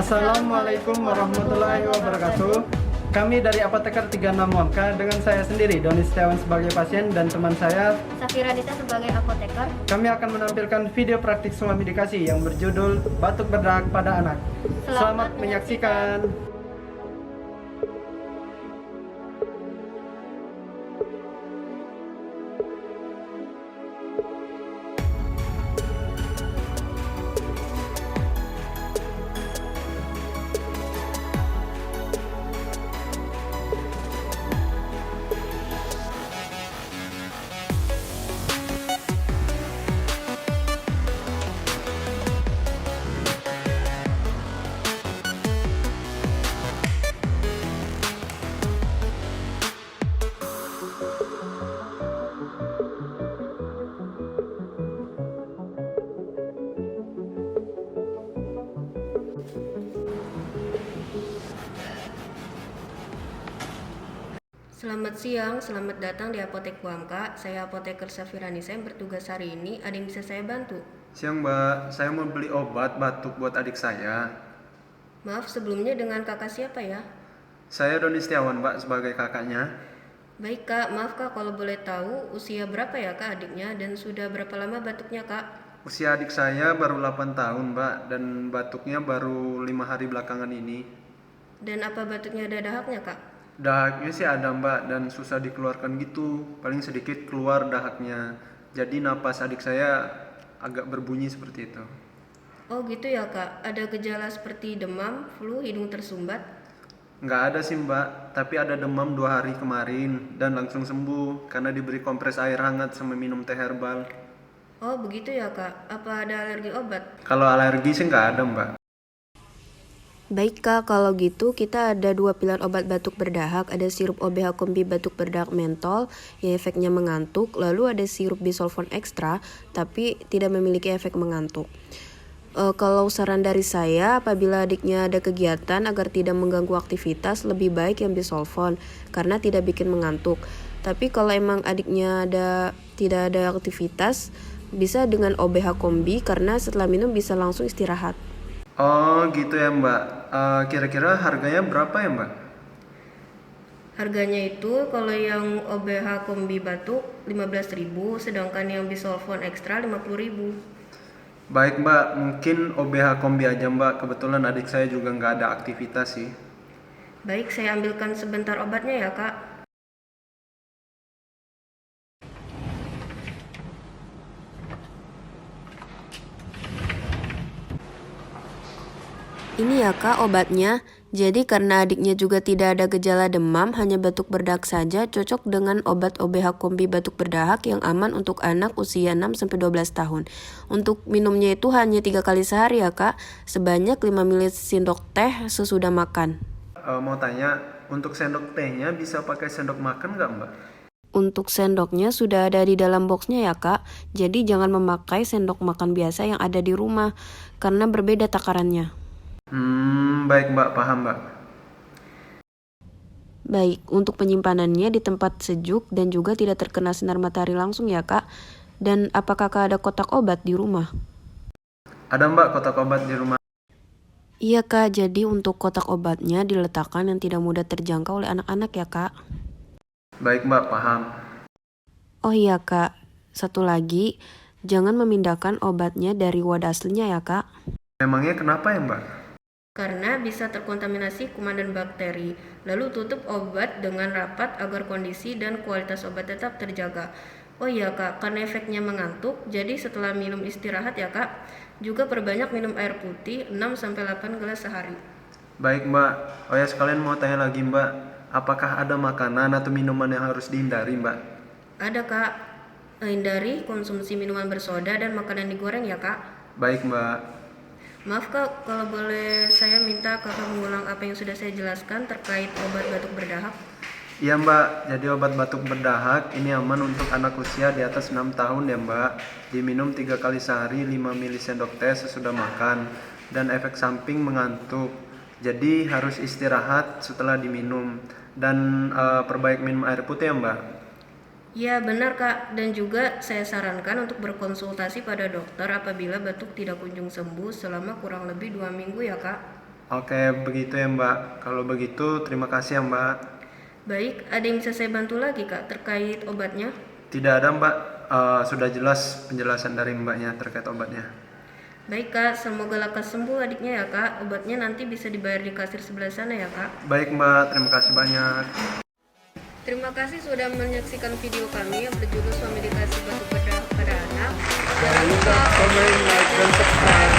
Assalamualaikum warahmatullahi wabarakatuh. Kami dari Apoteker 36 Wamka dengan saya sendiri, Doni Setiawan sebagai pasien dan teman saya Safira Dita sebagai apoteker. kami akan menampilkan video praktik semua medikasi yang berjudul batuk berdahak pada anak. Selamat menyaksikan. Selamat siang, selamat datang di Apotek Wamka. Saya apoteker Safira Nisa yang bertugas hari ini. Ada yang bisa saya bantu? Siang Mbak, saya mau beli obat batuk buat adik saya. Maaf, sebelumnya dengan kakak siapa ya? Saya Doni Setiawan Mbak sebagai kakaknya. Baik kak, maaf kak kalau boleh tahu usia berapa ya kak adiknya dan sudah berapa lama batuknya kak? Usia adik saya baru 8 tahun Mbak dan batuknya baru 5 hari belakangan ini. Dan apa batuknya ada dahaknya kak? Dahaknya sih ada Mbak dan susah dikeluarkan gitu, paling sedikit keluar dahaknya. Jadi napas adik saya agak berbunyi seperti itu. Oh gitu ya kak, ada gejala seperti demam, flu, hidung tersumbat? Nggak ada sih Mbak, tapi ada demam 2 hari kemarin dan langsung sembuh karena diberi kompres air hangat sama minum teh herbal. Oh begitu ya kak, apa ada alergi obat? Kalau alergi sih nggak ada Mbak. Baik kak, kalau gitu kita ada dua pilihan obat batuk berdahak. Ada sirup OBH Kombi batuk berdahak mentol yang efeknya mengantuk. Lalu ada sirup bisolfon ekstra tapi tidak memiliki efek mengantuk. Kalau saran dari saya, apabila adiknya ada kegiatan agar tidak mengganggu aktivitas, lebih baik yang bisolfon karena tidak bikin mengantuk. Tapi kalau emang adiknya tidak ada aktivitas, bisa dengan OBH Kombi karena setelah minum bisa langsung istirahat. Oh gitu ya Mbak. Kira-kira harganya berapa ya Mbak? Harganya itu kalau yang OBH Kombi batuk 15.000, sedangkan yang bisolfon ekstra 50.000. Baik Mbak, mungkin OBH kombi aja Mbak. Kebetulan adik saya juga nggak ada aktivitas sih. Baik, saya ambilkan sebentar obatnya ya kak. Ini ya kak obatnya. Jadi karena adiknya juga tidak ada gejala demam, hanya batuk berdahak saja, cocok dengan obat OBH Kombi batuk berdahak yang aman untuk anak usia 6-12 tahun. Untuk minumnya itu hanya 3 kali sehari ya kak, sebanyak 5 ml sendok teh sesudah makan. Mau tanya, untuk sendok tehnya bisa pakai sendok makan nggak Mbak? Untuk sendoknya sudah ada di dalam boxnya ya kak, jadi jangan memakai sendok makan biasa yang ada di rumah, karena berbeda takarannya. Baik Mbak, paham Mbak. Baik, untuk penyimpanannya di tempat sejuk dan juga tidak terkena sinar matahari langsung ya kak. Dan apakah kak ada kotak obat di rumah? Ada Mbak kotak obat di rumah. Iya kak, jadi untuk kotak obatnya diletakkan yang tidak mudah terjangkau oleh anak-anak ya kak. Baik Mbak, paham. Oh iya kak, satu lagi, jangan memindahkan obatnya dari wadah aslinya ya kak. Memangnya kenapa ya Mbak? Karena bisa terkontaminasi kuman dan bakteri. Lalu tutup obat dengan rapat agar kondisi dan kualitas obat tetap terjaga. Oh iya kak, karena efeknya mengantuk, jadi setelah minum istirahat ya kak, juga perbanyak minum air putih 6-8 gelas sehari. Baik Mbak. Oh ya sekalian mau tanya lagi Mbak, apakah ada makanan atau minuman yang harus dihindari Mbak? Ada kak, hindari konsumsi minuman bersoda dan makanan digoreng ya kak. Baik Mbak. Maaf kak, kalau boleh saya minta kakak mengulang apa yang sudah saya jelaskan terkait obat batuk berdahak. Iya Mbak, jadi obat batuk berdahak ini aman untuk anak usia di atas 6 tahun ya Mbak. Diminum 3 kali sehari 5 ml sendok teh sesudah makan dan efek samping mengantuk. Jadi harus istirahat setelah diminum dan perbaik minum air putih ya Mbak. Ya benar kak, dan juga saya sarankan untuk berkonsultasi pada dokter apabila batuk tidak kunjung sembuh selama kurang lebih 2 minggu ya kak. Oke, begitu ya Mbak. Kalau begitu, terima kasih ya Mbak. Baik, ada yang bisa saya bantu lagi Kak terkait obatnya? Tidak ada Mbak. Sudah jelas penjelasan dari Mbaknya terkait obatnya. Baik Kak, semoga lekas sembuh adiknya ya Kak. Obatnya nanti bisa dibayar di kasir sebelah sana ya Kak. Baik Mbak, terima kasih banyak. Terima kasih sudah menyaksikan video kami yang berjudul Suami Dikasih Batuk Berdahak pada Anak. Jangan lupa Komen, like, dan subscribe.